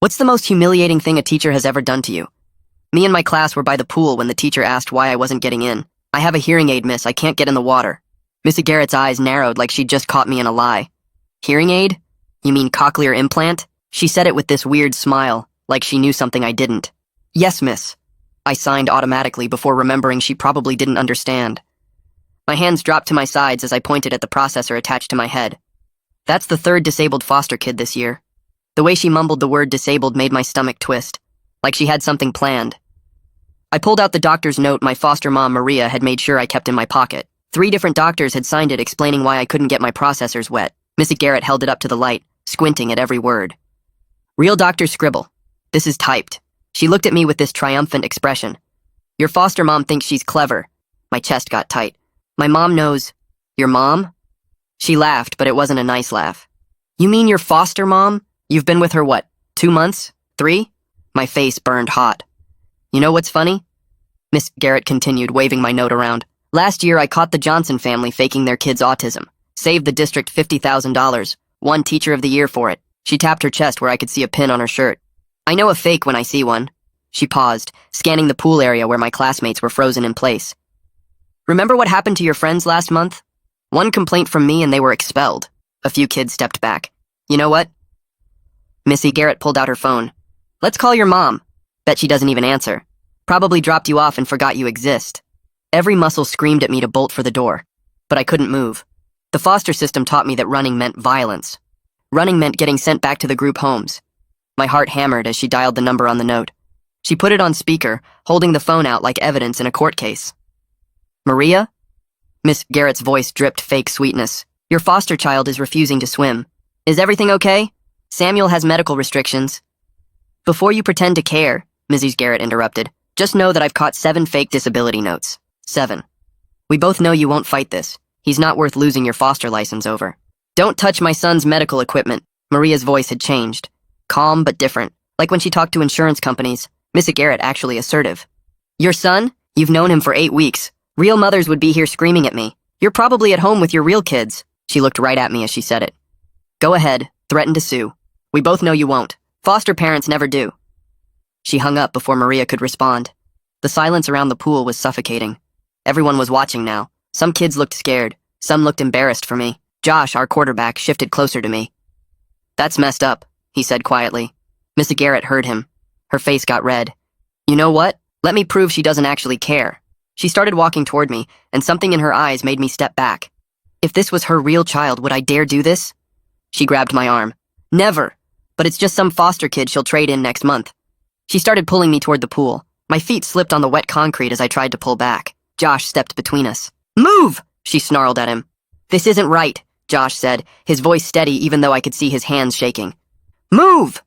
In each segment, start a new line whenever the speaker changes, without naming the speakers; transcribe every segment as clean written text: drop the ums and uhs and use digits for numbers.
What's the most humiliating thing a teacher has ever done to you? Me and my class were by the pool when the teacher asked why I wasn't getting in. I have a hearing aid, miss. I can't get in the water. Missy Garrett's eyes narrowed like she'd just caught me in a lie. Hearing aid? You mean cochlear implant? She said it with this weird smile, like she knew something I didn't. Yes, miss. I signed automatically before remembering she probably didn't understand. My hands dropped to my sides as I pointed at the processor attached to my head. That's the third disabled foster kid this year. The way she mumbled the word disabled made my stomach twist, like she had something planned. I pulled out the doctor's note my foster mom, Maria, had made sure I kept in my pocket. 3 different doctors had signed it explaining why I couldn't get my processors wet. Missy Garrett held it up to the light, squinting at every word. Real doctor scribble. This is typed. She looked at me with this triumphant expression. Your foster mom thinks she's clever. My chest got tight. My mom knows. Your mom? She laughed, but it wasn't a nice laugh. You mean your foster mom? You've been with her, what, 2 months? 3? My face burned hot. You know what's funny? Miss Garrett continued, waving my note around. Last year, I caught the Johnson family faking their kid's autism. Saved the district $50,000. Won Teacher of the Year for it. She tapped her chest where I could see a pin on her shirt. I know a fake when I see one. She paused, scanning the pool area where my classmates were frozen in place. Remember what happened to your friends last month? One complaint from me and they were expelled. A few kids stepped back. You know what? Missy Garrett pulled out her phone. Let's call your mom. Bet she doesn't even answer. Probably dropped you off and forgot you exist. Every muscle screamed at me to bolt for the door, but I couldn't move. The foster system taught me that running meant violence. Running meant getting sent back to the group homes. My heart hammered as she dialed the number on the note. She put it on speaker, holding the phone out like evidence in a court case. Maria? Miss Garrett's voice dripped fake sweetness. Your foster child is refusing to swim. Is everything okay? Samuel has medical restrictions. Before you pretend to care, Mrs. Garrett interrupted, just know that I've caught 7 fake disability notes. 7. We both know you won't fight this. He's not worth losing your foster license over. Don't touch my son's medical equipment. Maria's voice had changed. Calm but different, like when she talked to insurance companies. Mrs. Garrett actually assertive. Your son? You've known him for 8 weeks. Real mothers would be here screaming at me. You're probably at home with your real kids. She looked right at me as she said it. Go ahead, threaten to sue. We both know you won't. Foster parents never do. She hung up before Maria could respond. The silence around the pool was suffocating. Everyone was watching now. Some kids looked scared. Some looked embarrassed for me. Josh, our quarterback, shifted closer to me. That's messed up, he said quietly. Missy Garrett heard him. Her face got red. You know what? Let me prove she doesn't actually care. She started walking toward me, and something in her eyes made me step back. If this was her real child, would I dare do this? She grabbed my arm. Never. But it's just some foster kid she'll trade in next month. She started pulling me toward the pool. My feet slipped on the wet concrete as I tried to pull back. Josh stepped between us. Move! She snarled at him. This isn't right, Josh said, his voice steady even though I could see his hands shaking. Move!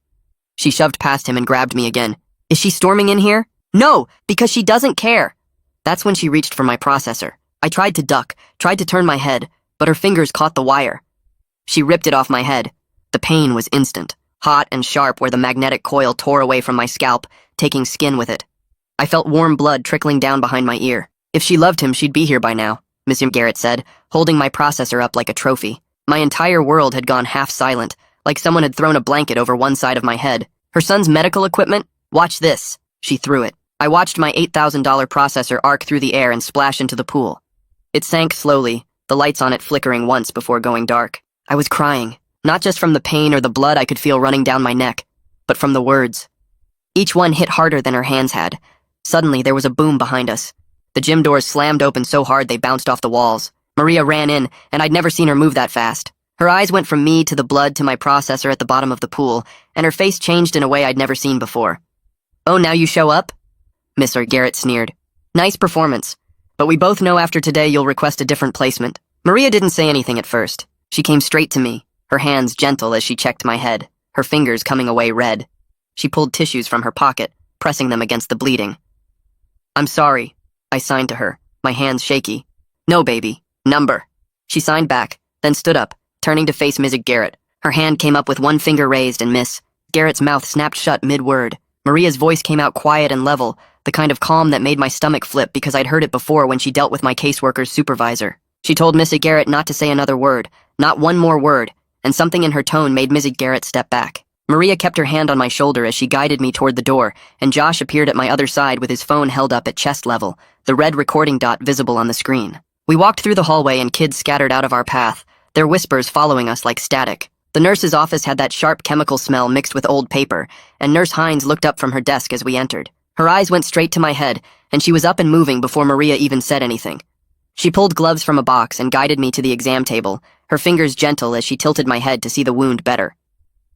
She shoved past him and grabbed me again. Is she storming in here? No, because she doesn't care. That's when she reached for my processor. I tried to duck, tried to turn my head, but her fingers caught the wire. She ripped it off my head. The pain was instant. Hot and sharp where the magnetic coil tore away from my scalp, taking skin with it. I felt warm blood trickling down behind my ear. If she loved him, she'd be here by now, Miss Garrett said, holding my processor up like a trophy. My entire world had gone half silent, like someone had thrown a blanket over one side of my head. Her son's medical equipment? Watch this. She threw it. I watched my $8,000 processor arc through the air and splash into the pool. It sank slowly, the lights on it flickering once before going dark. I was crying. Not just from the pain or the blood I could feel running down my neck, but from the words. Each one hit harder than her hands had. Suddenly, there was a boom behind us. The gym doors slammed open so hard they bounced off the walls. Maria ran in, and I'd never seen her move that fast. Her eyes went from me to the blood to my processor at the bottom of the pool, and her face changed in a way I'd never seen before. Oh, now you show up? Miss Garrett sneered. Nice performance, but we both know after today you'll request a different placement. Maria didn't say anything at first. She came straight to me. Her hands gentle as she checked my head, her fingers coming away red. She pulled tissues from her pocket, pressing them against the bleeding. I'm sorry, I signed to her, my hands shaky. No, baby. Number. She signed back, then stood up, turning to face Miss Garrett. Her hand came up with one finger raised and Miss Garrett's mouth snapped shut mid-word. Maria's voice came out quiet and level, the kind of calm that made my stomach flip because I'd heard it before when she dealt with my caseworker's supervisor. She told Miss Garrett not to say another word, not one more word, and something in her tone made Miss Garrett step back. Maria kept her hand on my shoulder as she guided me toward the door, and Josh appeared at my other side with his phone held up at chest level, the red recording dot visible on the screen. We walked through the hallway and kids scattered out of our path, their whispers following us like static. The nurse's office had that sharp chemical smell mixed with old paper, and Nurse Hines looked up from her desk as we entered. Her eyes went straight to my head, and she was up and moving before Maria even said anything. She pulled gloves from a box and guided me to the exam table, her fingers gentle as she tilted my head to see the wound better.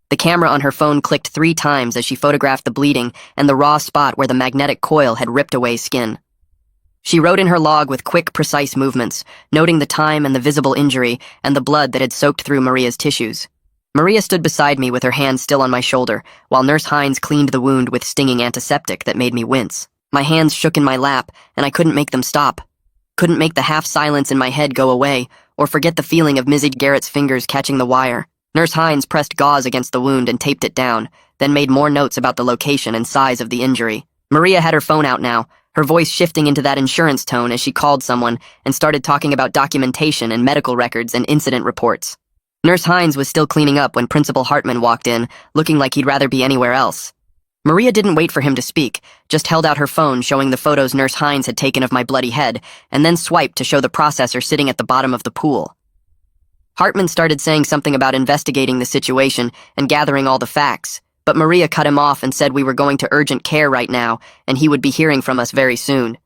The camera on her phone clicked 3 times as she photographed the bleeding and the raw spot where the magnetic coil had ripped away skin. She wrote in her log with quick, precise movements, noting the time and the visible injury and the blood that had soaked through Maria's tissues. Maria stood beside me with her hand still on my shoulder, while Nurse Hines cleaned the wound with stinging antiseptic that made me wince. My hands shook in my lap, and I couldn't make them stop. Couldn't make the half-silence in my head go away, or forget the feeling of Mrs. Garrett's fingers catching the wire. Nurse Hines pressed gauze against the wound and taped it down, then made more notes about the location and size of the injury. Maria had her phone out now, her voice shifting into that insurance tone as she called someone and started talking about documentation and medical records and incident reports. Nurse Hines was still cleaning up when Principal Hartman walked in, looking like he'd rather be anywhere else. Maria didn't wait for him to speak, just held out her phone showing the photos Nurse Hines had taken of my bloody head, and then swiped to show the processor sitting at the bottom of the pool. Hartman started saying something about investigating the situation and gathering all the facts, but Maria cut him off and said we were going to urgent care right now and he would be hearing from us very soon.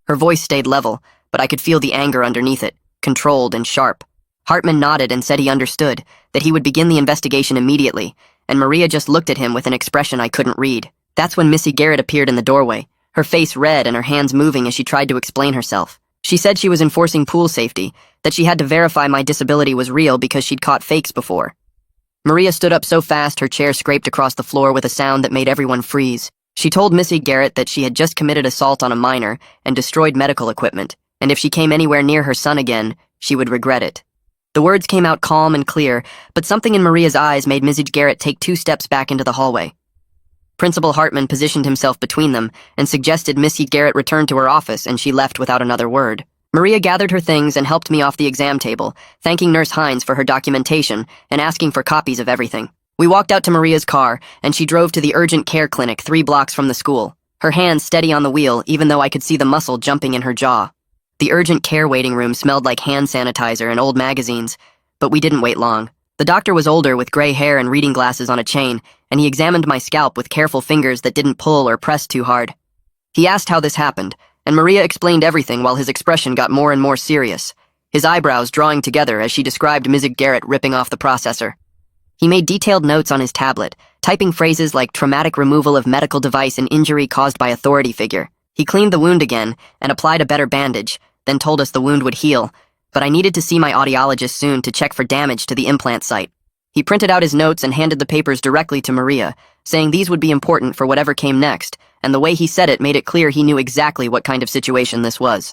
Her voice stayed level, but I could feel the anger underneath it, controlled and sharp. Hartman nodded and said he understood, that he would begin the investigation immediately, and Maria just looked at him with an expression I couldn't read. That's when Missy Garrett appeared in the doorway, her face red and her hands moving as she tried to explain herself. She said she was enforcing pool safety, that she had to verify my disability was real because she'd caught fakes before. Maria stood up so fast her chair scraped across the floor with a sound that made everyone freeze. She told Missy Garrett that she had just committed assault on a minor and destroyed medical equipment, and if she came anywhere near her son again, she would regret it. The words came out calm and clear, but something in Maria's eyes made Mrs. Garrett take 2 steps back into the hallway. Principal Hartman positioned himself between them and suggested Missy Garrett return to her office, and she left without another word. Maria gathered her things and helped me off the exam table, thanking Nurse Hines for her documentation and asking for copies of everything. We walked out to Maria's car, and she drove to the urgent care clinic 3 blocks from the school, her hands steady on the wheel even though I could see the muscle jumping in her jaw. The urgent care waiting room smelled like hand sanitizer and old magazines, but we didn't wait long. The doctor was older with gray hair and reading glasses on a chain, and he examined my scalp with careful fingers that didn't pull or press too hard. He asked how this happened, and Maria explained everything while his expression got more and more serious, his eyebrows drawing together as she described Mrs. Garrett ripping off the processor. He made detailed notes on his tablet, typing phrases like traumatic removal of medical device and injury caused by authority figure. He cleaned the wound again and applied a better bandage, then told us the wound would heal, but I needed to see my audiologist soon to check for damage to the implant site. He printed out his notes and handed the papers directly to Maria, saying these would be important for whatever came next, and the way he said it made it clear he knew exactly what kind of situation this was.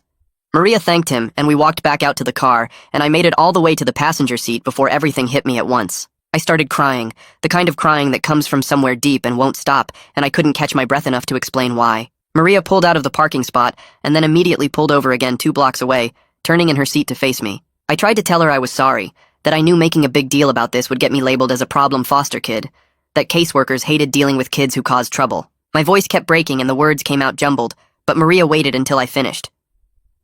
Maria thanked him, and we walked back out to the car, and I made it all the way to the passenger seat before everything hit me at once. I started crying, the kind of crying that comes from somewhere deep and won't stop, and I couldn't catch my breath enough to explain why. Maria pulled out of the parking spot, and then immediately pulled over again 2 blocks away, turning in her seat to face me. I tried to tell her I was sorry, that I knew making a big deal about this would get me labeled as a problem foster kid, that caseworkers hated dealing with kids who caused trouble. My voice kept breaking and the words came out jumbled, but Maria waited until I finished.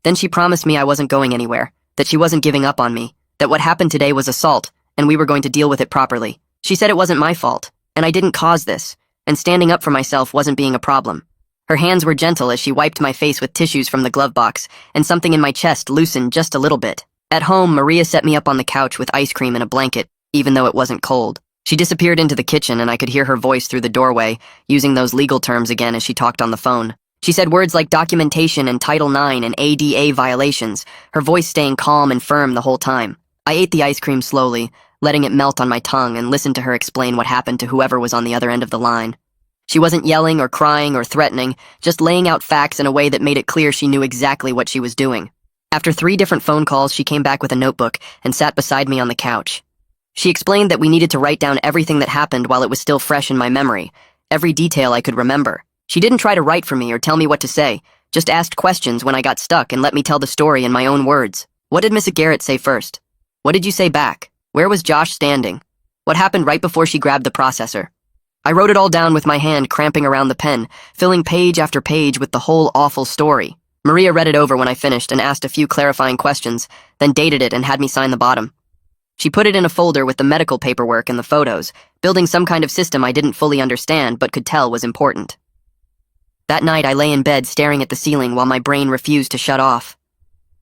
Then she promised me I wasn't going anywhere, that she wasn't giving up on me, that what happened today was assault, and we were going to deal with it properly. She said it wasn't my fault, and I didn't cause this, and standing up for myself wasn't being a problem. Her hands were gentle as she wiped my face with tissues from the glove box, and something in my chest loosened just a little bit. At home, Maria set me up on the couch with ice cream and a blanket, even though it wasn't cold. She disappeared into the kitchen and I could hear her voice through the doorway, using those legal terms again as she talked on the phone. She said words like documentation and Title IX and ADA violations, her voice staying calm and firm the whole time. I ate the ice cream slowly, letting it melt on my tongue, and listened to her explain what happened to whoever was on the other end of the line. She wasn't yelling or crying or threatening, just laying out facts in a way that made it clear she knew exactly what she was doing. After 3 different phone calls, she came back with a notebook and sat beside me on the couch. She explained that we needed to write down everything that happened while it was still fresh in my memory, every detail I could remember. She didn't try to write for me or tell me what to say, just asked questions when I got stuck and let me tell the story in my own words. What did Miss Garrett say first? What did you say back? Where was Josh standing? What happened right before she grabbed the processor? I wrote it all down with my hand cramping around the pen, filling page after page with the whole awful story. Maria read it over when I finished and asked a few clarifying questions, then dated it and had me sign the bottom. She put it in a folder with the medical paperwork and the photos, building some kind of system I didn't fully understand but could tell was important. That night I lay in bed staring at the ceiling while my brain refused to shut off.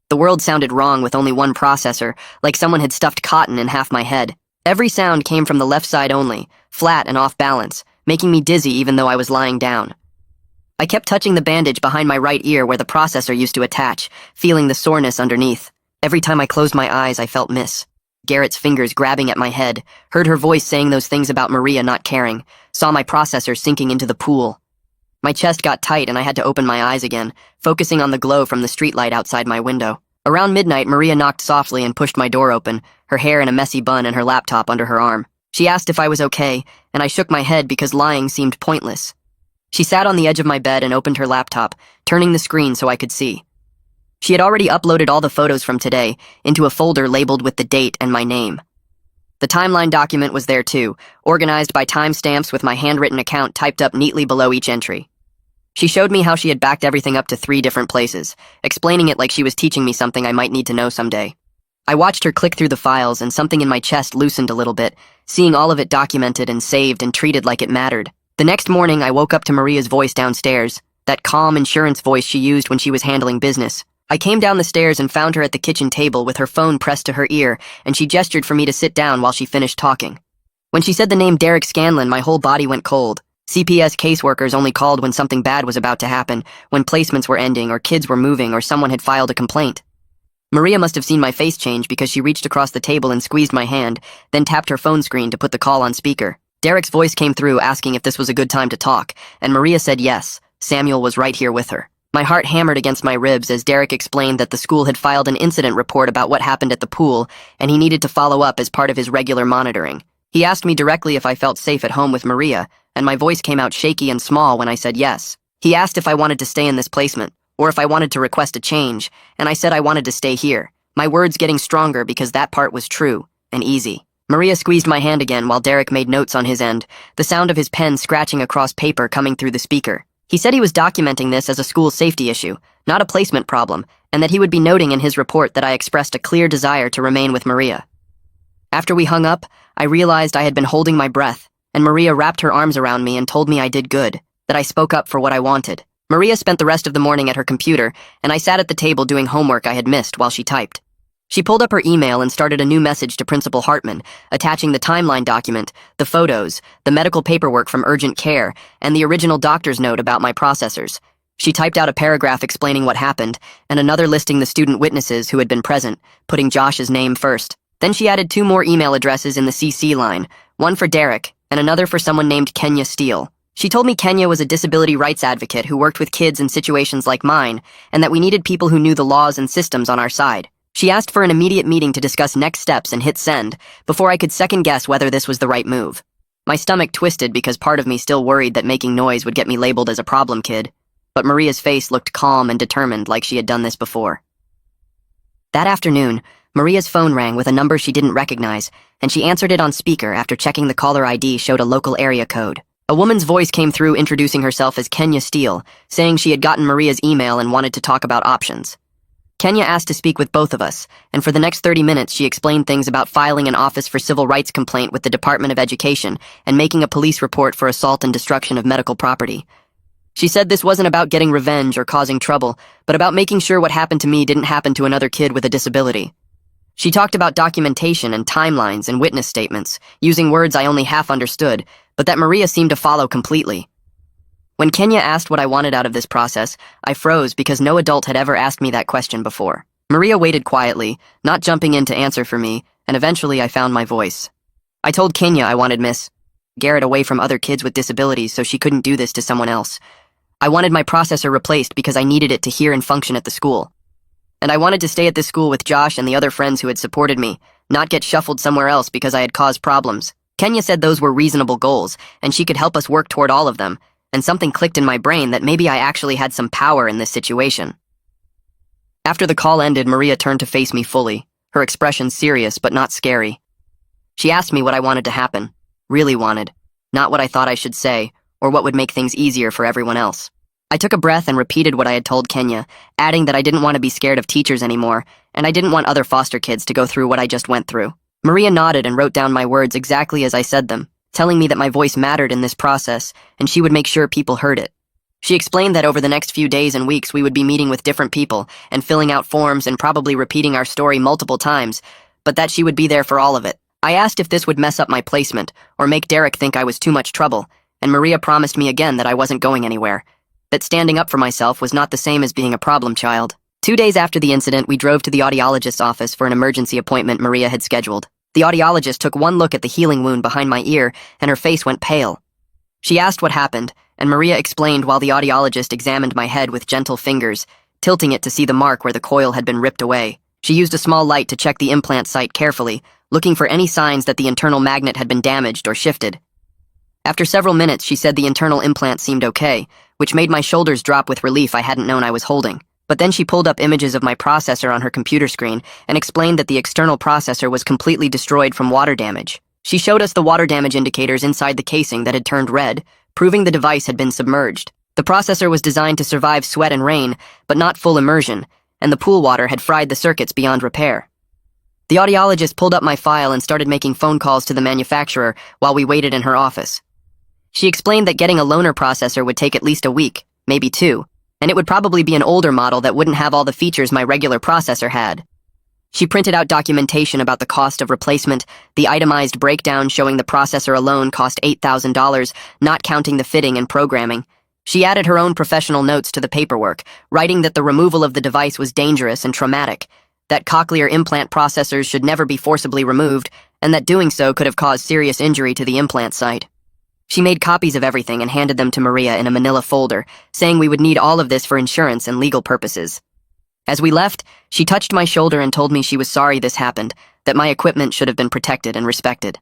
The world sounded wrong with only one processor, like someone had stuffed cotton in half my head. Every sound came from the left side only, flat and off balance, making me dizzy even though I was lying down. I kept touching the bandage behind my right ear where the processor used to attach, feeling the soreness underneath. Every time I closed my eyes, I felt Miss Garrett's fingers grabbing at my head, heard her voice saying those things about Maria not caring, saw my processor sinking into the pool. My chest got tight and I had to open my eyes again, focusing on the glow from the streetlight outside my window. Around midnight, Maria knocked softly and pushed my door open, her hair in a messy bun and her laptop under her arm. She asked if I was okay, and I shook my head because lying seemed pointless. She sat on the edge of my bed and opened her laptop, turning the screen so I could see. She had already uploaded all the photos from today into a folder labeled with the date and my name. The timeline document was there too, organized by timestamps with my handwritten account typed up neatly below each entry. She showed me how she had backed everything up to 3 different places, explaining it like she was teaching me something I might need to know someday. I watched her click through the files and something in my chest loosened a little bit, seeing all of it documented and saved and treated like it mattered. The next morning, I woke up to Maria's voice downstairs, that calm insurance voice she used when she was handling business. I came down the stairs and found her at the kitchen table with her phone pressed to her ear, and she gestured for me to sit down while she finished talking. When she said the name Derek Scanlon, my whole body went cold. CPS caseworkers only called when something bad was about to happen, when placements were ending or kids were moving or someone had filed a complaint. Maria must have seen my face change because she reached across the table and squeezed my hand, then tapped her phone screen to put the call on speaker. Derek's voice came through asking if this was a good time to talk, and Maria said yes. Samuel was right here with her. My heart hammered against my ribs as Derek explained that the school had filed an incident report about what happened at the pool, and he needed to follow up as part of his regular monitoring. He asked me directly if I felt safe at home with Maria, and my voice came out shaky and small when I said yes. He asked if I wanted to stay in this placement, or if I wanted to request a change, and I said I wanted to stay here, my words getting stronger because that part was true and easy. Maria squeezed my hand again while Derek made notes on his end, the sound of his pen scratching across paper coming through the speaker. He said he was documenting this as a school safety issue, not a placement problem, and that he would be noting in his report that I expressed a clear desire to remain with Maria. After we hung up, I realized I had been holding my breath, and Maria wrapped her arms around me and told me I did good, that I spoke up for what I wanted. Maria spent the rest of the morning at her computer, and I sat at the table doing homework I had missed while she typed. She pulled up her email and started a new message to Principal Hartman, attaching the timeline document, the photos, the medical paperwork from urgent care, and the original doctor's note about my processors. She typed out a paragraph explaining what happened, and another listing the student witnesses who had been present, putting Josh's name first. Then she added 2 more email addresses in the CC line, one for Derek, and another for someone named Kenya Steele. She told me Kenya was a disability rights advocate who worked with kids in situations like mine, and that we needed people who knew the laws and systems on our side. She asked for an immediate meeting to discuss next steps and hit send, before I could second-guess whether this was the right move. My stomach twisted because part of me still worried that making noise would get me labeled as a problem kid, but Maria's face looked calm and determined like she had done this before. That afternoon, Maria's phone rang with a number she didn't recognize, and she answered it on speaker after checking the caller ID showed a local area code. A woman's voice came through introducing herself as Kenya Steele, saying she had gotten Maria's email and wanted to talk about options. Kenya asked to speak with both of us, and for the next 30 minutes she explained things about filing an Office for Civil Rights complaint with the Department of Education and making a police report for assault and destruction of medical property. She said this wasn't about getting revenge or causing trouble, but about making sure what happened to me didn't happen to another kid with a disability. She talked about documentation and timelines and witness statements, using words I only half understood, but that Maria seemed to follow completely. When Kenya asked what I wanted out of this process, I froze because no adult had ever asked me that question before. Maria waited quietly, not jumping in to answer for me, and eventually I found my voice. I told Kenya I wanted Miss Garrett away from other kids with disabilities so she couldn't do this to someone else. I wanted my processor replaced because I needed it to hear and function at the school. And I wanted to stay at this school with Josh and the other friends who had supported me, not get shuffled somewhere else because I had caused problems. Kenya said those were reasonable goals, and she could help us work toward all of them, and something clicked in my brain that maybe I actually had some power in this situation. After the call ended, Maria turned to face me fully, her expression serious but not scary. She asked me what I wanted to happen, really wanted. not what I thought I should say, or what would make things easier for everyone else. I took a breath and repeated what I had told Kenya, adding that I didn't want to be scared of teachers anymore, and I didn't want other foster kids to go through what I just went through. Maria nodded and wrote down my words exactly as I said them, telling me that my voice mattered in this process, and she would make sure people heard it. She explained that over the next few days and weeks we would be meeting with different people and filling out forms and probably repeating our story multiple times, but that she would be there for all of it. I asked if this would mess up my placement or make Derek think I was too much trouble, and Maria promised me again that I wasn't going anywhere, that standing up for myself was not the same as being a problem child. 2 days after the incident, we drove to the audiologist's office for an emergency appointment Maria had scheduled. The audiologist took one look at the healing wound behind my ear, and her face went pale. She asked what happened, and Maria explained while the audiologist examined my head with gentle fingers, tilting it to see the mark where the coil had been ripped away. She used a small light to check the implant site carefully, looking for any signs that the internal magnet had been damaged or shifted. After several minutes, she said the internal implant seemed okay, which made my shoulders drop with relief I hadn't known I was holding. But then she pulled up images of my processor on her computer screen and explained that the external processor was completely destroyed from water damage. She showed us the water damage indicators inside the casing that had turned red, proving the device had been submerged. The processor was designed to survive sweat and rain, but not full immersion, and the pool water had fried the circuits beyond repair. The audiologist pulled up my file and started making phone calls to the manufacturer while we waited in her office. She explained that getting a loaner processor would take at least a week, maybe 2, and it would probably be an older model that wouldn't have all the features my regular processor had. She printed out documentation about the cost of replacement, the itemized breakdown showing the processor alone cost $8,000, not counting the fitting and programming. She added her own professional notes to the paperwork, writing that the removal of the device was dangerous and traumatic, that cochlear implant processors should never be forcibly removed, and that doing so could have caused serious injury to the implant site. She made copies of everything and handed them to Maria in a manila folder, saying we would need all of this for insurance and legal purposes. As we left, she touched my shoulder and told me she was sorry this happened, that my equipment should have been protected and respected.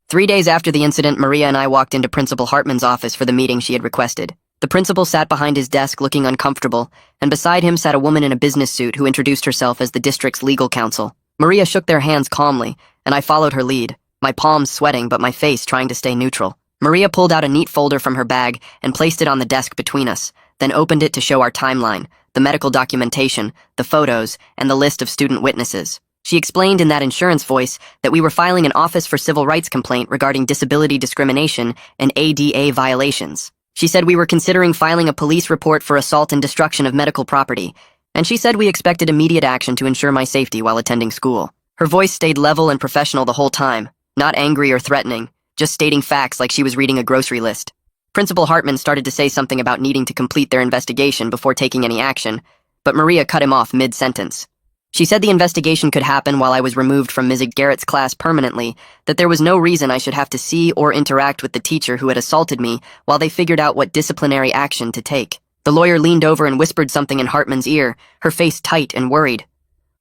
3 days after the incident, Maria and I walked into Principal Hartman's office for the meeting she had requested. The principal sat behind his desk looking uncomfortable, and beside him sat a woman in a business suit who introduced herself as the district's legal counsel. Maria shook their hands calmly, and I followed her lead, my palms sweating but my face trying to stay neutral. Maria pulled out a neat folder from her bag and placed it on the desk between us, then opened it to show our timeline, the medical documentation, the photos, and the list of student witnesses. She explained in that insurance voice that we were filing an Office for Civil Rights complaint regarding disability discrimination and ADA violations. She said we were considering filing a police report for assault and destruction of medical property, and she said we expected immediate action to ensure my safety while attending school. Her voice stayed level and professional the whole time, not angry or threatening, just stating facts like she was reading a grocery list. Principal Hartman started to say something about needing to complete their investigation before taking any action, but Maria cut him off mid-sentence. She said the investigation could happen while I was removed from Ms. Garrett's class permanently, that there was no reason I should have to see or interact with the teacher who had assaulted me while they figured out what disciplinary action to take. The lawyer leaned over and whispered something in Hartman's ear, her face tight and worried.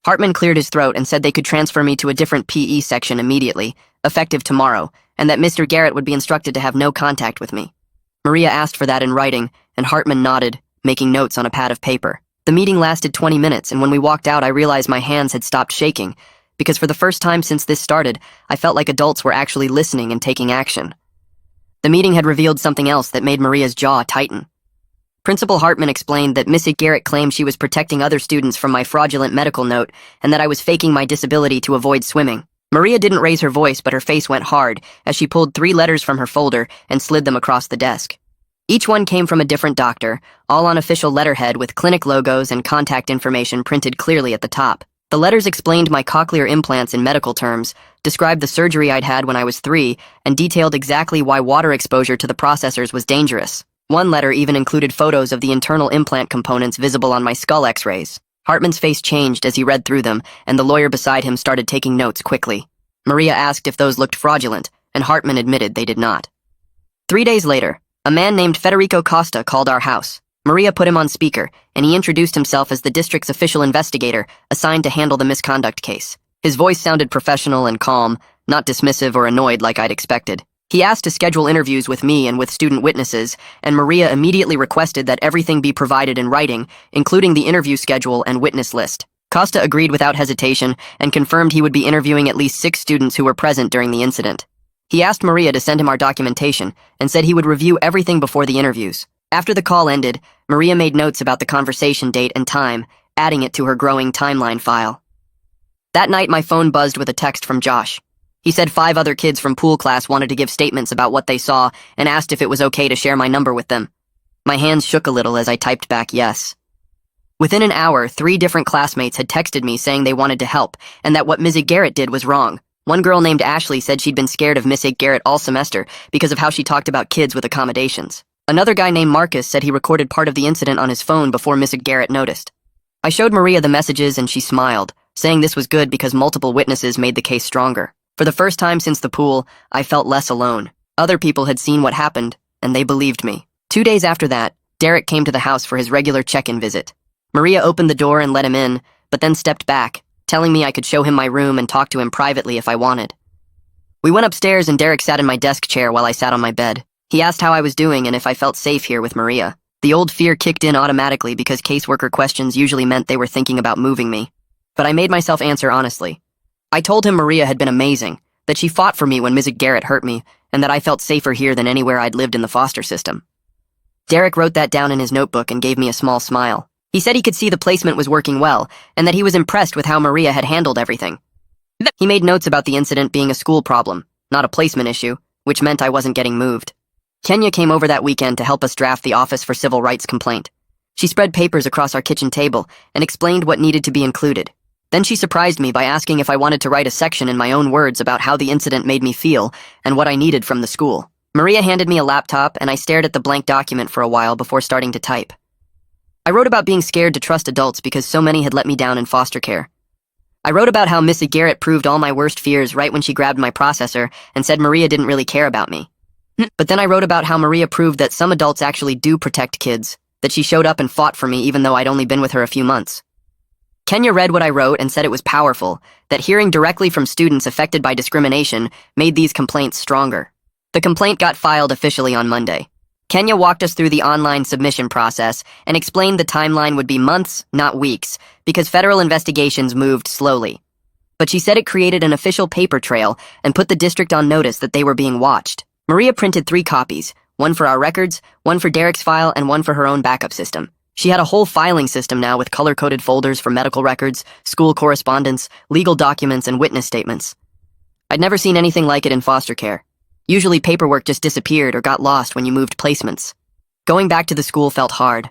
Hartman cleared his throat and said they could transfer me to a different PE section immediately, effective tomorrow, and that Mr. Garrett would be instructed to have no contact with me. Maria asked for that in writing, and Hartman nodded, making notes on a pad of paper. The meeting lasted 20 minutes, and when we walked out, I realized my hands had stopped shaking, because for the first time since this started, I felt like adults were actually listening and taking action. The meeting had revealed something else that made Maria's jaw tighten. Principal Hartman explained that Mrs. Garrett claimed she was protecting other students from my fraudulent medical note and that I was faking my disability to avoid swimming. Maria didn't raise her voice, but her face went hard as she pulled 3 letters from her folder and slid them across the desk. Each one came from a different doctor, all on official letterhead with clinic logos and contact information printed clearly at the top. The letters explained my cochlear implants in medical terms, described the surgery I'd had when I was 3, and detailed exactly why water exposure to the processors was dangerous. One letter even included photos of the internal implant components visible on my skull x-rays. Hartman's face changed as he read through them, and the lawyer beside him started taking notes quickly. Maria asked if those looked fraudulent, and Hartman admitted they did not. 3 days later, a man named Federico Costa called our house. Maria put him on speaker, and he introduced himself as the district's official investigator assigned to handle the misconduct case. His voice sounded professional and calm, not dismissive or annoyed like I'd expected. He asked to schedule interviews with me and with student witnesses, and Maria immediately requested that everything be provided in writing, including the interview schedule and witness list. Costa agreed without hesitation and confirmed he would be interviewing at least 6 students who were present during the incident. He asked Maria to send him our documentation and said he would review everything before the interviews. After the call ended, Maria made notes about the conversation date and time, adding it to her growing timeline file. That night, my phone buzzed with a text from Josh. He said 5 other kids from pool class wanted to give statements about what they saw and asked if it was okay to share my number with them. My hands shook a little as I typed back yes. Within an hour, 3 different classmates had texted me saying they wanted to help and that what Ms. Garrett did was wrong. One girl named Ashley said she'd been scared of Ms. Garrett all semester because of how she talked about kids with accommodations. Another guy named Marcus said he recorded part of the incident on his phone before Ms. Garrett noticed. I showed Maria the messages and she smiled, saying this was good because multiple witnesses made the case stronger. For the first time since the pool, I felt less alone. Other people had seen what happened, and they believed me. 2 days after that, Derek came to the house for his regular check-in visit. Maria opened the door and let him in, but then stepped back, telling me I could show him my room and talk to him privately if I wanted. We went upstairs and Derek sat in my desk chair while I sat on my bed. He asked how I was doing and if I felt safe here with Maria. The old fear kicked in automatically because caseworker questions usually meant they were thinking about moving me. But I made myself answer honestly. I told him Maria had been amazing, that she fought for me when Ms. Garrett hurt me, and that I felt safer here than anywhere I'd lived in the foster system. Derek wrote that down in his notebook and gave me a small smile. He said he could see the placement was working well, and that he was impressed with how Maria had handled everything. He made notes about the incident being a school problem, not a placement issue, which meant I wasn't getting moved. Kenya came over that weekend to help us draft the Office for Civil Rights complaint. She spread papers across our kitchen table and explained what needed to be included. Then she surprised me by asking if I wanted to write a section in my own words about how the incident made me feel and what I needed from the school. Maria handed me a laptop and I stared at the blank document for a while before starting to type. I wrote about being scared to trust adults because so many had let me down in foster care. I wrote about how Miss Garrett proved all my worst fears right when she grabbed my processor and said Maria didn't really care about me. But then I wrote about how Maria proved that some adults actually do protect kids, that she showed up and fought for me even though I'd only been with her a few months. Kenya read what I wrote and said it was powerful, that hearing directly from students affected by discrimination made these complaints stronger. The complaint got filed officially on Monday. Kenya walked us through the online submission process and explained the timeline would be months, not weeks, because federal investigations moved slowly. But she said it created an official paper trail and put the district on notice that they were being watched. Maria printed 3 copies, one for our records, one for Derek's file, and one for her own backup system. She had a whole filing system now with color-coded folders for medical records, school correspondence, legal documents, and witness statements. I'd never seen anything like it in foster care. Usually paperwork just disappeared or got lost when you moved placements. Going back to the school felt hard.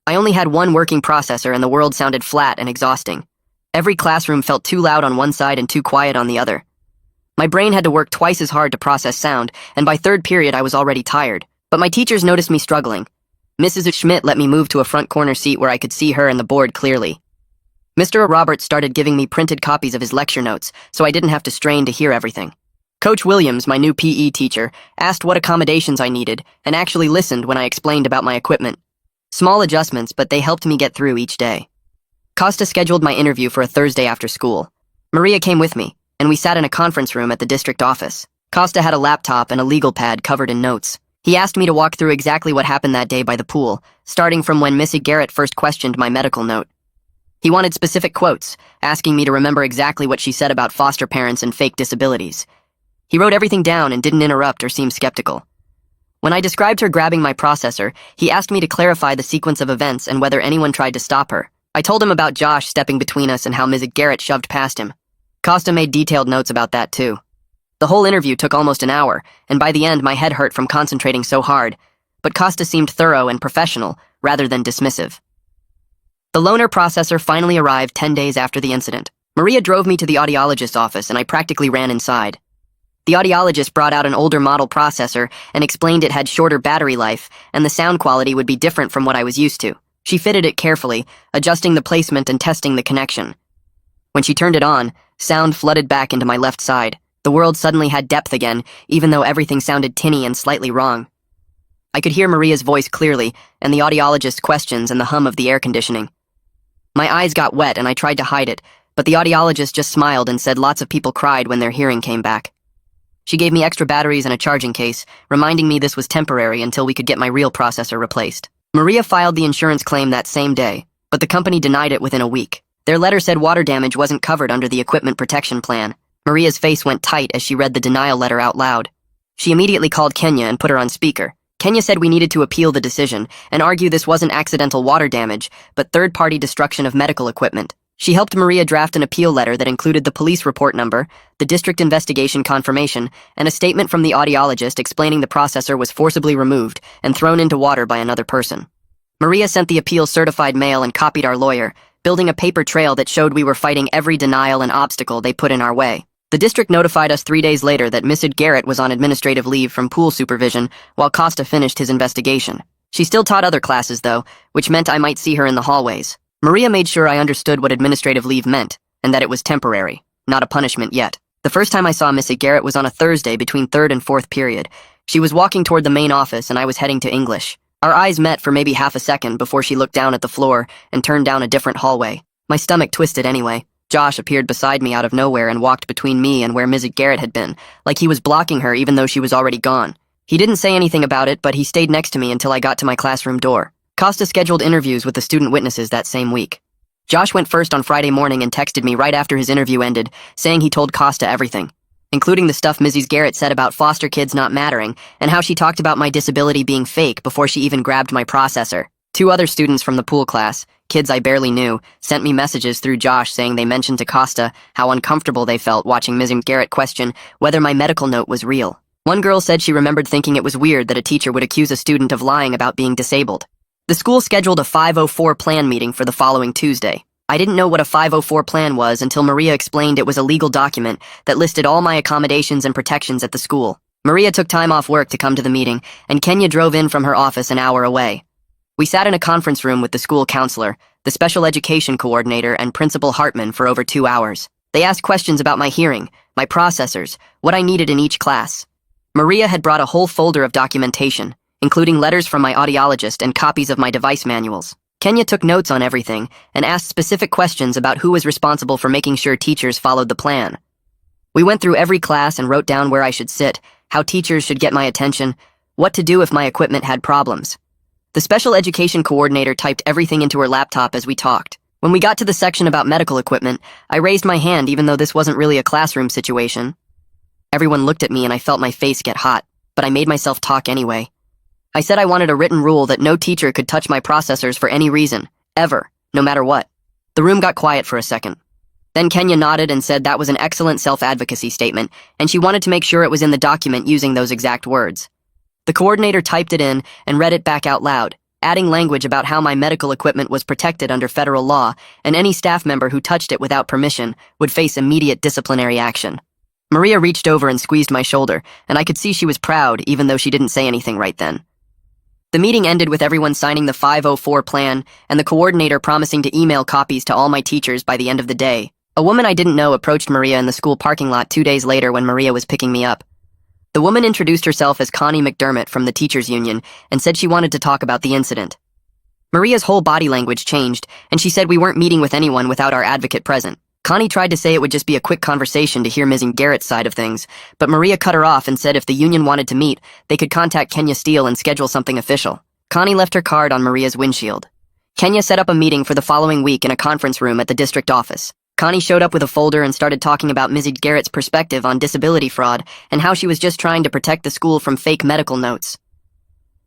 I only had one working processor and the world sounded flat and exhausting. Every classroom felt too loud on one side and too quiet on the other. My brain had to work twice as hard to process sound, and by third period I was already tired. But my teachers noticed me struggling. Mrs. Schmidt let me move to a front corner seat where I could see her and the board clearly. Mr. Roberts started giving me printed copies of his lecture notes, so I didn't have to strain to hear everything. Coach Williams, my new PE teacher, asked what accommodations I needed and actually listened when I explained about my equipment. Small adjustments, but they helped me get through each day. Costa scheduled my interview for a Thursday after school. Maria came with me, and we sat in a conference room at the district office. Costa had a laptop and a legal pad covered in notes. He asked me to walk through exactly what happened that day by the pool, starting from when Miss Garrett first questioned my medical note. He wanted specific quotes, asking me to remember exactly what she said about foster parents and fake disabilities. He wrote everything down and didn't interrupt or seem skeptical. When I described her grabbing my processor, he asked me to clarify the sequence of events and whether anyone tried to stop her. I told him about Josh stepping between us and how Ms. Garrett shoved past him. Costa made detailed notes about that too. The whole interview took almost an hour, and by the end my head hurt from concentrating so hard, but Costa seemed thorough and professional, rather than dismissive. The loaner processor finally arrived 10 days after the incident. Maria drove me to the audiologist's office and I practically ran inside. The audiologist brought out an older model processor and explained it had shorter battery life and the sound quality would be different from what I was used to. She fitted it carefully, adjusting the placement and testing the connection. When she turned it on, sound flooded back into my left side. The world suddenly had depth again, even though everything sounded tinny and slightly wrong. I could hear Maria's voice clearly, and the audiologist's questions and the hum of the air conditioning. My eyes got wet and I tried to hide it, but the audiologist just smiled and said lots of people cried when their hearing came back. She gave me extra batteries and a charging case, reminding me this was temporary until we could get my real processor replaced. Maria filed the insurance claim that same day, but the company denied it within a week. Their letter said water damage wasn't covered under the equipment protection plan. Maria's face went tight as she read the denial letter out loud. She immediately called Kenya and put her on speaker. Kenya said we needed to appeal the decision and argue this wasn't accidental water damage, but third-party destruction of medical equipment. She helped Maria draft an appeal letter that included the police report number, the district investigation confirmation, and a statement from the audiologist explaining the processor was forcibly removed and thrown into water by another person. Maria sent the appeal certified mail and copied our lawyer, building a paper trail that showed we were fighting every denial and obstacle they put in our way. The district notified us 3 days later that Mrs. Garrett was on administrative leave from pool supervision while Costa finished his investigation. She still taught other classes, though, which meant I might see her in the hallways. Maria made sure I understood what administrative leave meant, and that it was temporary, not a punishment yet. The first time I saw Mrs. Garrett was on a Thursday between third and fourth period. She was walking toward the main office and I was heading to English. Our eyes met for maybe half a second before she looked down at the floor and turned down a different hallway. My stomach twisted anyway. Josh appeared beside me out of nowhere and walked between me and where Mrs. Garrett had been, like he was blocking her even though she was already gone. He didn't say anything about it, but he stayed next to me until I got to my classroom door. Costa scheduled interviews with the student witnesses that same week. Josh went first on Friday morning and texted me right after his interview ended, saying he told Costa everything, including the stuff Mrs. Garrett said about foster kids not mattering and how she talked about my disability being fake before she even grabbed my processor. 2 other students from the pool class, kids I barely knew, sent me messages through Josh saying they mentioned to Costa how uncomfortable they felt watching Mrs. Garrett question whether my medical note was real. One girl said she remembered thinking it was weird that a teacher would accuse a student of lying about being disabled. The school scheduled a 504 plan meeting for the following Tuesday. I didn't know what a 504 plan was until Maria explained it was a legal document that listed all my accommodations and protections at the school. Maria took time off work to come to the meeting, and Kenya drove in from her office an hour away. We sat in a conference room with the school counselor, the special education coordinator, and Principal Hartman for over 2 hours. They asked questions about my hearing, my processors, what I needed in each class. Maria had brought a whole folder of documentation, including letters from my audiologist and copies of my device manuals. Kenya took notes on everything and asked specific questions about who was responsible for making sure teachers followed the plan. We went through every class and wrote down where I should sit, how teachers should get my attention, what to do if my equipment had problems. The special education coordinator typed everything into her laptop as we talked. When we got to the section about medical equipment, I raised my hand even though this wasn't really a classroom situation. Everyone looked at me and I felt my face get hot, but I made myself talk anyway. I said I wanted a written rule that no teacher could touch my processors for any reason, ever, no matter what. The room got quiet for a second. Then Kenya nodded and said that was an excellent self-advocacy statement, and she wanted to make sure it was in the document using those exact words. The coordinator typed it in and read it back out loud, adding language about how my medical equipment was protected under federal law, and any staff member who touched it without permission would face immediate disciplinary action. Maria reached over and squeezed my shoulder, and I could see she was proud even though she didn't say anything right then. The meeting ended with everyone signing the 504 plan and the coordinator promising to email copies to all my teachers by the end of the day. A woman I didn't know approached Maria in the school parking lot 2 days later when Maria was picking me up. The woman introduced herself as Connie McDermott from the teachers' union and said she wanted to talk about the incident. Maria's whole body language changed, and she said we weren't meeting with anyone without our advocate present. Connie tried to say it would just be a quick conversation to hear Ms. Garrett's side of things, but Maria cut her off and said if the union wanted to meet, they could contact Kenya Steele and schedule something official. Connie left her card on Maria's windshield. Kenya set up a meeting for the following week in a conference room at the district office. Connie showed up with a folder and started talking about Ms. Garrett's perspective on disability fraud and how she was just trying to protect the school from fake medical notes.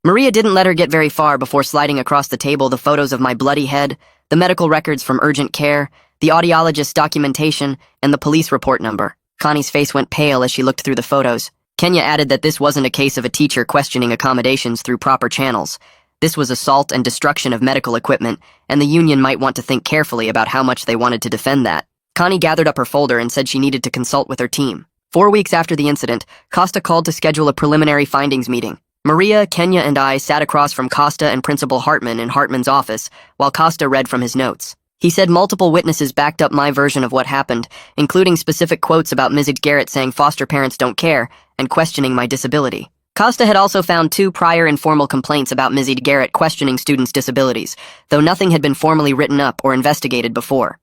Maria didn't let her get very far before sliding across the table the photos of my bloody head, the medical records from urgent care, the audiologist's documentation, and the police report number. Connie's face went pale as she looked through the photos. Kenya added that this wasn't a case of a teacher questioning accommodations through proper channels. This was assault and destruction of medical equipment, and the union might want to think carefully about how much they wanted to defend that. Connie gathered up her folder and said she needed to consult with her team. 4 weeks after the incident, Costa called to schedule a preliminary findings meeting. Maria, Kenya, and I sat across from Costa and Principal Hartman in Hartman's office, while Costa read from his notes. He said multiple witnesses backed up my version of what happened, including specific quotes about Ms. Garrett saying foster parents don't care and questioning my disability. Costa had also found 2 prior informal complaints about Ms. Garrett questioning students' disabilities, though nothing had been formally written up or investigated before.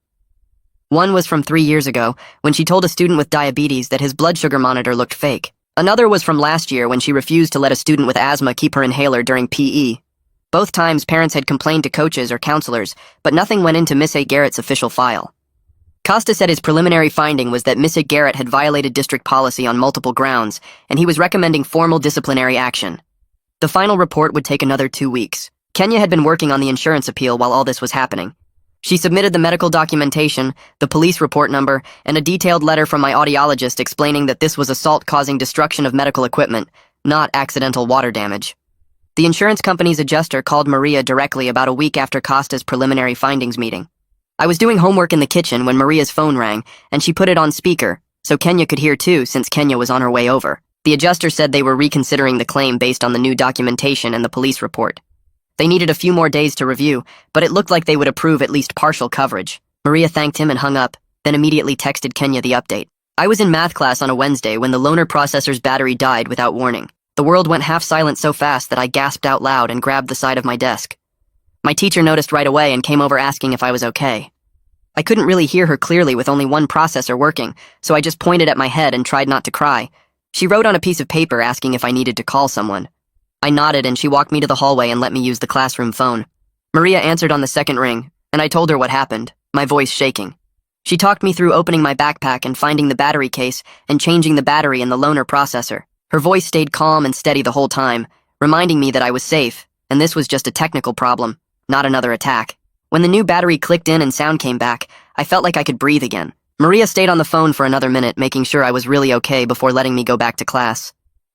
One was from 3 years ago, when she told a student with diabetes that his blood sugar monitor looked fake. Another was from last year when she refused to let a student with asthma keep her inhaler during PE. Both times parents had complained to coaches or counselors, but nothing went into Miss A. Garrett's official file. Costa said his preliminary finding was that Mrs. Garrett had violated district policy on multiple grounds, and he was recommending formal disciplinary action. The final report would take another 2 weeks. Kenya had been working on the insurance appeal while all this was happening. She submitted the medical documentation, the police report number, and a detailed letter from my audiologist explaining that this was assault causing destruction of medical equipment, not accidental water damage. The insurance company's adjuster called Maria directly about a week after Costa's preliminary findings meeting. I was doing homework in the kitchen when Maria's phone rang, and she put it on speaker, so Kenya could hear too since Kenya was on her way over. The adjuster said they were reconsidering the claim based on the new documentation and the police report. They needed a few more days to review, but it looked like they would approve at least partial coverage. Maria thanked him and hung up, then immediately texted Kenya the update. I was in math class on a Wednesday when the loaner processor's battery died without warning. The world went half silent so fast that I gasped out loud and grabbed the side of my desk. My teacher noticed right away and came over asking if I was okay. I couldn't really hear her clearly with only one processor working, so I just pointed at my head and tried not to cry. She wrote on a piece of paper asking if I needed to call someone. I nodded and she walked me to the hallway and let me use the classroom phone. Maria answered on the second ring, and I told her what happened, my voice shaking. She talked me through opening my backpack and finding the battery case and changing the battery in the loaner processor. Her voice stayed calm and steady the whole time, reminding me that I was safe, and this was just a technical problem, not another attack. When the new battery clicked in and sound came back, I felt like I could breathe again. Maria stayed on the phone for another minute, making sure I was really okay before letting me go back to class.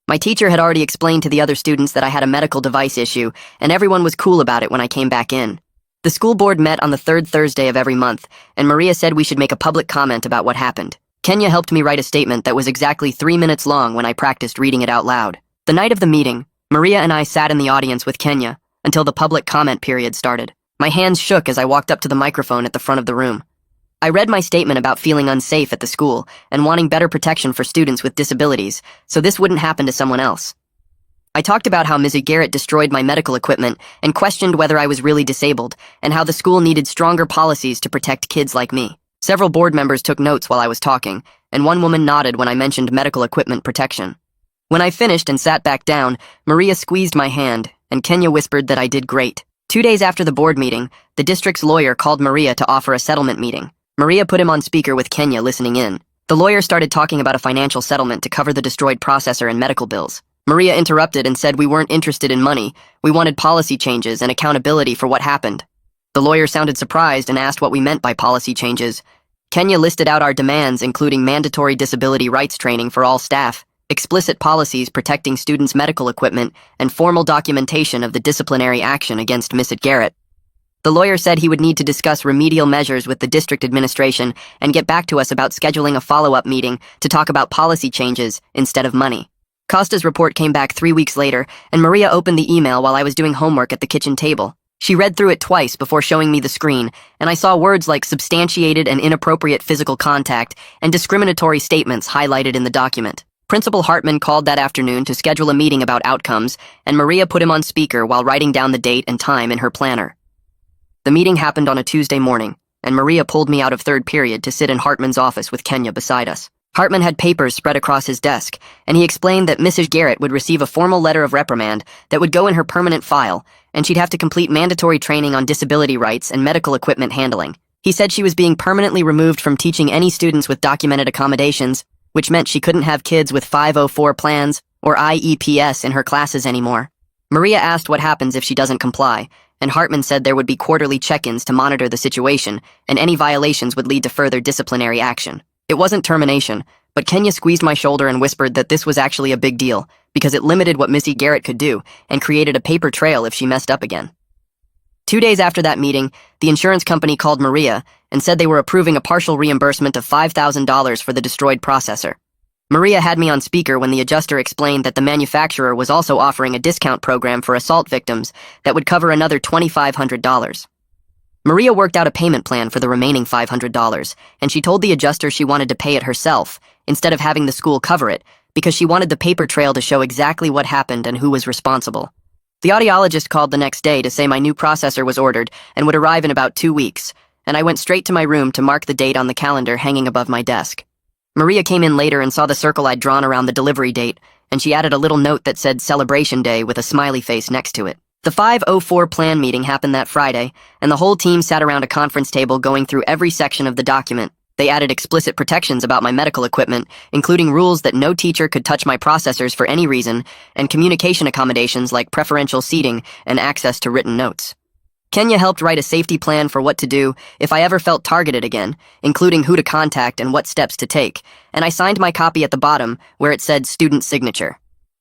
My teacher had already explained to the other students that I had a medical device issue, and everyone was cool about it when I came back in. The school board met on the third Thursday of every month, and Maria said we should make a public comment about what happened. Kenya helped me write a statement that was exactly 3 minutes long when I practiced reading it out loud. The night of the meeting, Maria and I sat in the audience with Kenya until the public comment period started. My hands shook as I walked up to the microphone at the front of the room. I read my statement about feeling unsafe at the school and wanting better protection for students with disabilities, so this wouldn't happen to someone else. I talked about how Mrs. Garrett destroyed my medical equipment and questioned whether I was really disabled, and how the school needed stronger policies to protect kids like me. Several board members took notes while I was talking, and one woman nodded when I mentioned medical equipment protection. When I finished and sat back down, Maria squeezed my hand, and Kenya whispered that I did great. 2 days after the board meeting, the district's lawyer called Maria to offer a settlement meeting. Maria put him on speaker with Kenya listening in. The lawyer started talking about a financial settlement to cover the destroyed processor and medical bills. Maria interrupted and said we weren't interested in money, we wanted policy changes and accountability for what happened. The lawyer sounded surprised and asked what we meant by policy changes. Kenya listed out our demands, including mandatory disability rights training for all staff, explicit policies protecting students' medical equipment, and formal documentation of the disciplinary action against Mrs. Garrett. The lawyer said he would need to discuss remedial measures with the district administration and get back to us about scheduling a follow-up meeting to talk about policy changes instead of money. Costa's report came back 3 weeks later, and Maria opened the email while I was doing homework at the kitchen table. She read through it twice before showing me the screen, and I saw words like substantiated and inappropriate physical contact and discriminatory statements highlighted in the document. Principal Hartman called that afternoon to schedule a meeting about outcomes, and Maria put him on speaker while writing down the date and time in her planner. The meeting happened on a Tuesday morning, and Maria pulled me out of third period to sit in Hartman's office with Kenya beside us. Hartman had papers spread across his desk, and he explained that Mrs. Garrett would receive a formal letter of reprimand that would go in her permanent file, and she'd have to complete mandatory training on disability rights and medical equipment handling. He said she was being permanently removed from teaching any students with documented accommodations, which meant she couldn't have kids with 504 plans or IEPS in her classes anymore. Maria asked what happens if she doesn't comply, and Hartman said there would be quarterly check-ins to monitor the situation, and any violations would lead to further disciplinary action. It wasn't termination, but Kenya squeezed my shoulder and whispered that this was actually a big deal, because it limited what Missy Garrett could do, and created a paper trail if she messed up again. 2 days after that meeting, the insurance company called Maria and said they were approving a partial reimbursement of $5,000 for the destroyed processor. Maria had me on speaker when the adjuster explained that the manufacturer was also offering a discount program for assault victims that would cover another $2,500. Maria worked out a payment plan for the remaining $500, and she told the adjuster she wanted to pay it herself, instead of having the school cover it, because she wanted the paper trail to show exactly what happened and who was responsible. The audiologist called the next day to say my new processor was ordered and would arrive in about 2 weeks, and I went straight to my room to mark the date on the calendar hanging above my desk. Maria came in later and saw the circle I'd drawn around the delivery date, and she added a little note that said Celebration Day with a smiley face next to it. The 504 plan meeting happened that Friday, and the whole team sat around a conference table going through every section of the document. They added explicit protections about my medical equipment, including rules that no teacher could touch my processors for any reason, and communication accommodations like preferential seating and access to written notes. Kenya helped write a safety plan for what to do if I ever felt targeted again, including who to contact and what steps to take, and I signed my copy at the bottom where it said student signature.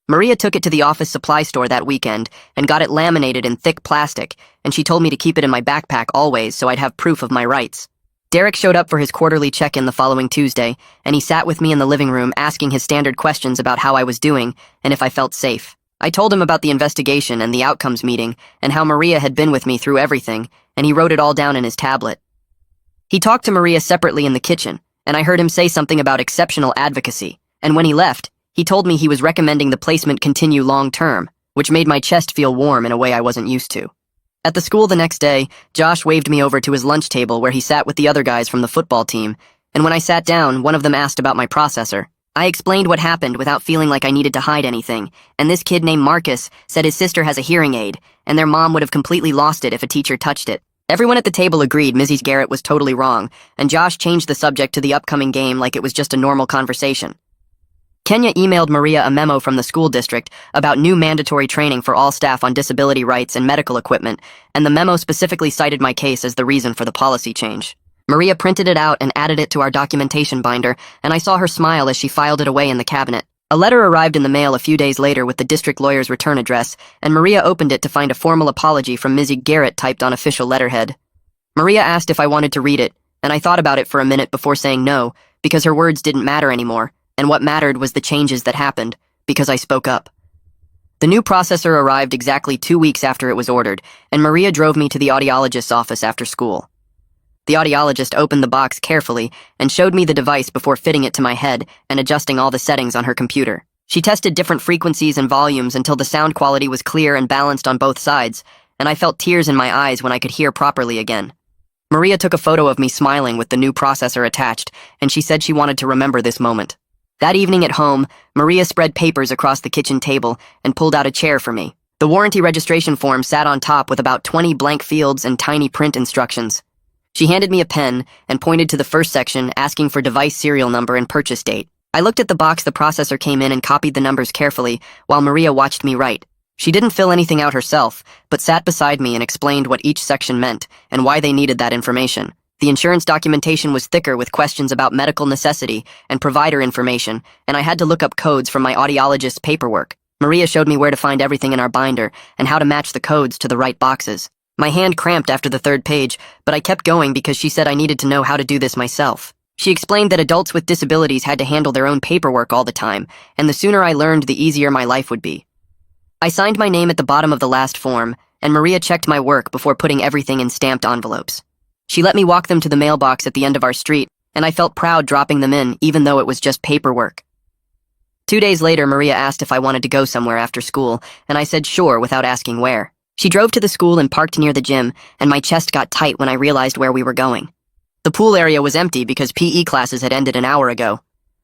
Maria took it to the office supply store that weekend and got it laminated in thick plastic, and she told me to keep it in my backpack always so I'd have proof of my rights. Derek showed up for his quarterly check-in the following Tuesday, and he sat with me in the living room asking his standard questions about how I was doing and if I felt safe. I told him about the investigation and the outcomes meeting and how Maria had been with me through everything, and he wrote it all down in his tablet. He talked to Maria separately in the kitchen, and I heard him say something about exceptional advocacy, and when he left, he told me he was recommending the placement continue long-term, which made my chest feel warm in a way I wasn't used to. At the school the next day, Josh waved me over to his lunch table where he sat with the other guys from the football team, and when I sat down, one of them asked about my processor. I explained what happened without feeling like I needed to hide anything, and this kid named Marcus said his sister has a hearing aid, and their mom would have completely lost it if a teacher touched it. Everyone at the table agreed Mrs. Garrett was totally wrong, and Josh changed the subject to the upcoming game like it was just a normal conversation. Kenya emailed Maria a memo from the school district about new mandatory training for all staff on disability rights and medical equipment, and the memo specifically cited my case as the reason for the policy change. Maria printed it out and added it to our documentation binder, and I saw her smile as she filed it away in the cabinet. A letter arrived in the mail a few days later with the district lawyer's return address, and Maria opened it to find a formal apology from Mrs. Garrett typed on official letterhead. Maria asked if I wanted to read it, and I thought about it for a minute before saying no, because her words didn't matter anymore, and what mattered was the changes that happened, because I spoke up. The new processor arrived exactly 2 weeks after it was ordered, and Maria drove me to the audiologist's office after school. The audiologist opened the box carefully and showed me the device before fitting it to my head and adjusting all the settings on her computer. She tested different frequencies and volumes until the sound quality was clear and balanced on both sides, and I felt tears in my eyes when I could hear properly again. Maria took a photo of me smiling with the new processor attached, and she said she wanted to remember this moment. That evening at home, Maria spread papers across the kitchen table and pulled out a chair for me. The warranty registration form sat on top with about 20 blank fields and tiny print instructions. She handed me a pen and pointed to the first section asking for device serial number and purchase date. I looked at the box the processor came in and copied the numbers carefully while Maria watched me write. She didn't fill anything out herself, but sat beside me and explained what each section meant and why they needed that information. The insurance documentation was thicker with questions about medical necessity and provider information, and I had to look up codes from my audiologist's paperwork. Maria showed me where to find everything in our binder and how to match the codes to the right boxes. My hand cramped after the third page, but I kept going because she said I needed to know how to do this myself. She explained that adults with disabilities had to handle their own paperwork all the time, and the sooner I learned, the easier my life would be. I signed my name at the bottom of the last form, and Maria checked my work before putting everything in stamped envelopes. She let me walk them to the mailbox at the end of our street, and I felt proud dropping them in, even though it was just paperwork. 2 days later, Maria asked if I wanted to go somewhere after school, and I said sure without asking where. She drove to the school and parked near the gym, and my chest got tight when I realized where we were going. The pool area was empty because PE classes had ended an hour ago.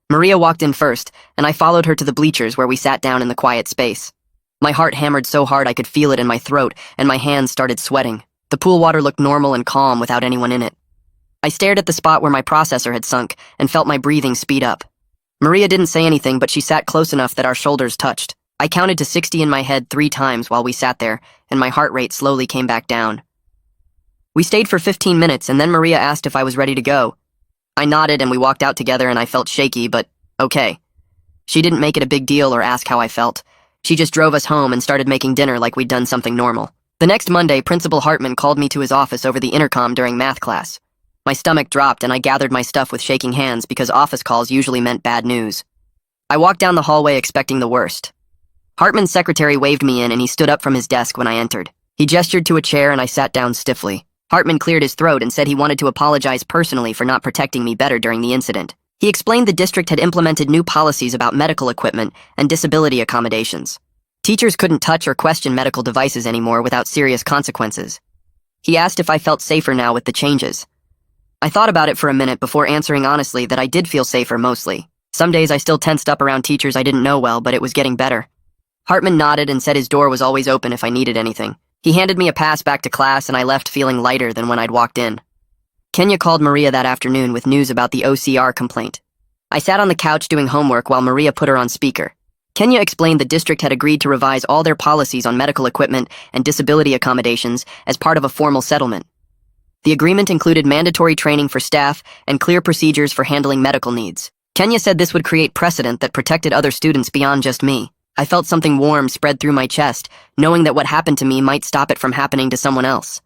Maria walked in first, and I followed her to the bleachers where we sat down in the quiet space. My heart hammered so hard I could feel it in my throat, and my hands started sweating. The pool water looked normal and calm without anyone in it. I stared at the spot where my processor had sunk and felt my breathing speed up. Maria didn't say anything, but she sat close enough that our shoulders touched. I counted to 60 in my head 3 times while we sat there, and my heart rate slowly came back down. We stayed for 15 minutes, and then Maria asked if I was ready to go. I nodded, and we walked out together, and I felt shaky, but okay. She didn't make it a big deal or ask how I felt. She just drove us home and started making dinner like we'd done something normal. The next Monday, Principal Hartman called me to his office over the intercom during math class. My stomach dropped, and I gathered my stuff with shaking hands because office calls usually meant bad news. I walked down the hallway expecting the worst. Hartman's secretary waved me in, and he stood up from his desk when I entered. He gestured to a chair, and I sat down stiffly. Hartman cleared his throat and said he wanted to apologize personally for not protecting me better during the incident. He explained the district had implemented new policies about medical equipment and disability accommodations. Teachers couldn't touch or question medical devices anymore without serious consequences. He asked if I felt safer now with the changes. I thought about it for a minute before answering honestly that I did feel safer mostly. Some days I still tensed up around teachers I didn't know well, but it was getting better. Hartman nodded and said his door was always open if I needed anything. He handed me a pass back to class, and I left feeling lighter than when I'd walked in. Kenya called Maria that afternoon with news about the OCR complaint. I sat on the couch doing homework while Maria put her on speaker. Kenya explained the district had agreed to revise all their policies on medical equipment and disability accommodations as part of a formal settlement. The agreement included mandatory training for staff and clear procedures for handling medical needs. Kenya said this would create precedent that protected other students beyond just me. I felt something warm spread through my chest, knowing that what happened to me might stop it from happening to someone else.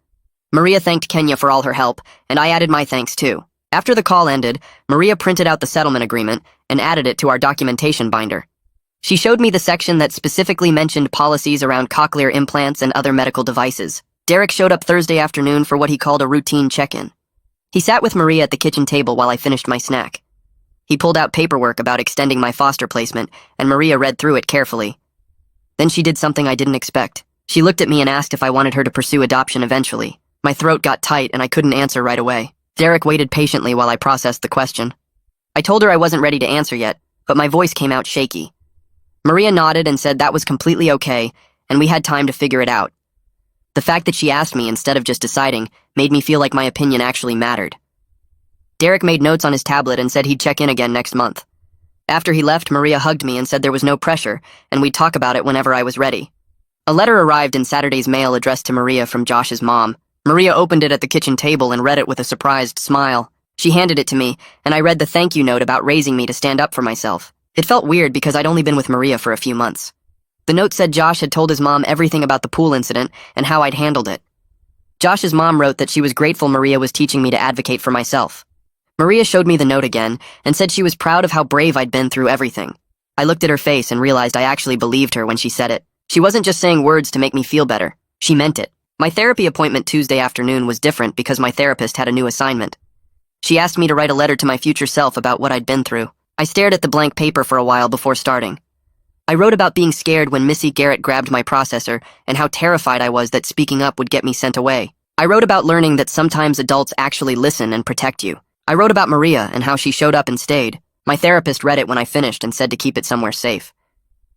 Maria thanked Kenya for all her help, and I added my thanks too. After the call ended, Maria printed out the settlement agreement and added it to our documentation binder. She showed me the section that specifically mentioned policies around cochlear implants and other medical devices. Derek showed up Thursday afternoon for what he called a routine check-in. He sat with Maria at the kitchen table while I finished my snack. He pulled out paperwork about extending my foster placement, and Maria read through it carefully. Then she did something I didn't expect. She looked at me and asked if I wanted her to pursue adoption eventually. My throat got tight and I couldn't answer right away. Derek waited patiently while I processed the question. I told her I wasn't ready to answer yet, but my voice came out shaky. Maria nodded and said that was completely okay, and we had time to figure it out. The fact that she asked me instead of just deciding made me feel like my opinion actually mattered. Derek made notes on his tablet and said he'd check in again next month. After he left, Maria hugged me and said there was no pressure, and we'd talk about it whenever I was ready. A letter arrived in Saturday's mail addressed to Maria from Josh's mom. Maria opened it at the kitchen table and read it with a surprised smile. She handed it to me, and I read the thank you note about raising me to stand up for myself. It felt weird because I'd only been with Maria for a few months. The note said Josh had told his mom everything about the pool incident and how I'd handled it. Josh's mom wrote that she was grateful Maria was teaching me to advocate for myself. Maria showed me the note again and said she was proud of how brave I'd been through everything. I looked at her face and realized I actually believed her when she said it. She wasn't just saying words to make me feel better. She meant it. My therapy appointment Tuesday afternoon was different because my therapist had a new assignment. She asked me to write a letter to my future self about what I'd been through. I stared at the blank paper for a while before starting. I wrote about being scared when Missy Garrett grabbed my processor and how terrified I was that speaking up would get me sent away. I wrote about learning that sometimes adults actually listen and protect you. I wrote about Maria and how she showed up and stayed. My therapist read it when I finished and said to keep it somewhere safe.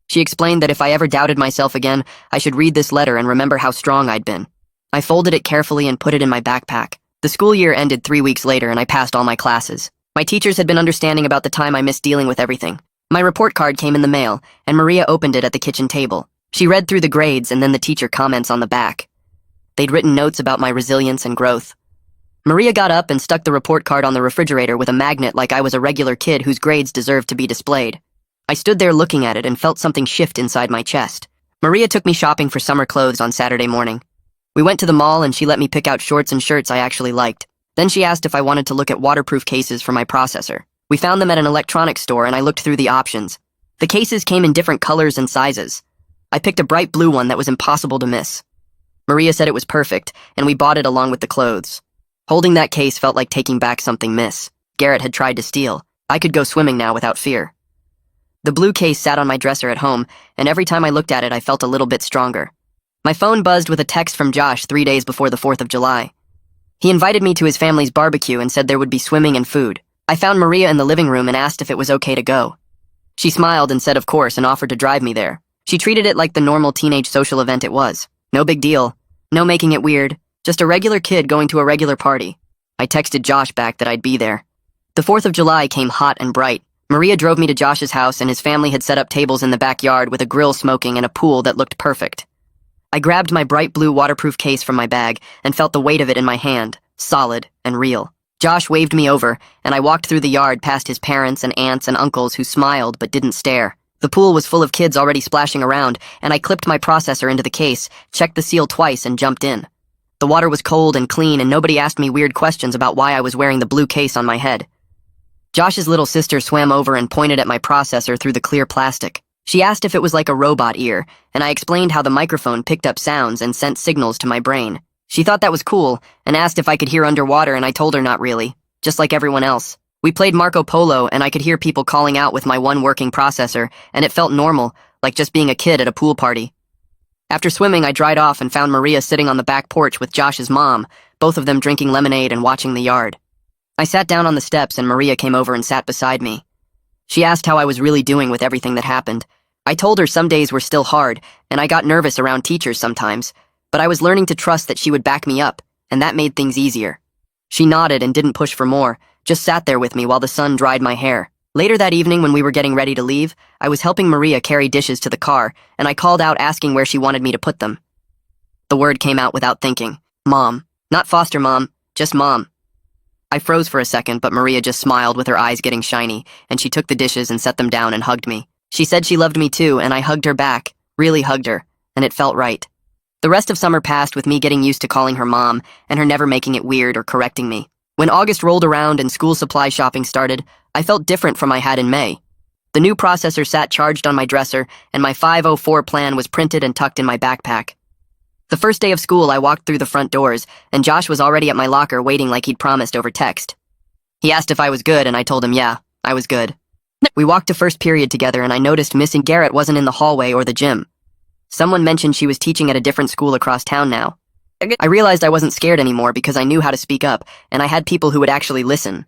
She explained that if I ever doubted myself again, I should read this letter and remember how strong I'd been. I folded it carefully and put it in my backpack. The school year ended 3 weeks later and I passed all my classes. My teachers had been understanding about the time I missed dealing with everything. My report card came in the mail, and Maria opened it at the kitchen table. She read through the grades and then the teacher comments on the back. They'd written notes about my resilience and growth. Maria got up and stuck the report card on the refrigerator with a magnet like I was a regular kid whose grades deserved to be displayed. I stood there looking at it and felt something shift inside my chest. Maria took me shopping for summer clothes on Saturday morning. We went to the mall and she let me pick out shorts and shirts I actually liked. Then she asked if I wanted to look at waterproof cases for my processor. We found them at an electronics store and I looked through the options. The cases came in different colors and sizes. I picked a bright blue one that was impossible to miss. Maria said it was perfect, and we bought it along with the clothes. Holding that case felt like taking back something Miss Garrett had tried to steal. I could go swimming now without fear. The blue case sat on my dresser at home, and every time I looked at it, I felt a little bit stronger. My phone buzzed with a text from Josh 3 days before the 4th of July. He invited me to his family's barbecue and said there would be swimming and food. I found Maria in the living room and asked if it was okay to go. She smiled and said of course and offered to drive me there. She treated it like the normal teenage social event it was. No big deal. No making it weird. Just a regular kid going to a regular party. I texted Josh back that I'd be there. The 4th of July came hot and bright. Maria drove me to Josh's house and his family had set up tables in the backyard with a grill smoking and a pool that looked perfect. I grabbed my bright blue waterproof case from my bag and felt the weight of it in my hand, solid and real. Josh waved me over, and I walked through the yard past his parents and aunts and uncles who smiled but didn't stare. The pool was full of kids already splashing around, and I clipped my processor into the case, checked the seal twice, and jumped in. The water was cold and clean, and nobody asked me weird questions about why I was wearing the blue case on my head. Josh's little sister swam over and pointed at my processor through the clear plastic. She asked if it was like a robot ear, and I explained how the microphone picked up sounds and sent signals to my brain. She thought that was cool, and asked if I could hear underwater, and I told her not really, just like everyone else. We played Marco Polo, and I could hear people calling out with my one working processor, and it felt normal, like just being a kid at a pool party. After swimming, I dried off and found Maria sitting on the back porch with Josh's mom, both of them drinking lemonade and watching the yard. I sat down on the steps, and Maria came over and sat beside me. She asked how I was really doing with everything that happened. I told her some days were still hard, and I got nervous around teachers sometimes, but I was learning to trust that she would back me up, and that made things easier. She nodded and didn't push for more, just sat there with me while the sun dried my hair. Later that evening, when we were getting ready to leave, I was helping Maria carry dishes to the car, and I called out asking where she wanted me to put them. The word came out without thinking. Mom. Not foster mom, just mom. I froze for a second, but Maria just smiled with her eyes getting shiny, and she took the dishes and set them down and hugged me. She said she loved me too, and I hugged her back, really hugged her, and it felt right. The rest of summer passed with me getting used to calling her mom, and her never making it weird or correcting me. When August rolled around and school supply shopping started, I felt different from I had in May. The new processor sat charged on my dresser, and my 504 plan was printed and tucked in my backpack. The first day of school, I walked through the front doors, and Josh was already at my locker waiting like he'd promised over text. He asked if I was good, and I told him yeah, I was good. We walked to first period together, and I noticed Miss Garrett wasn't in the hallway or the gym. Someone mentioned she was teaching at a different school across town now. I realized I wasn't scared anymore because I knew how to speak up, and I had people who would actually listen.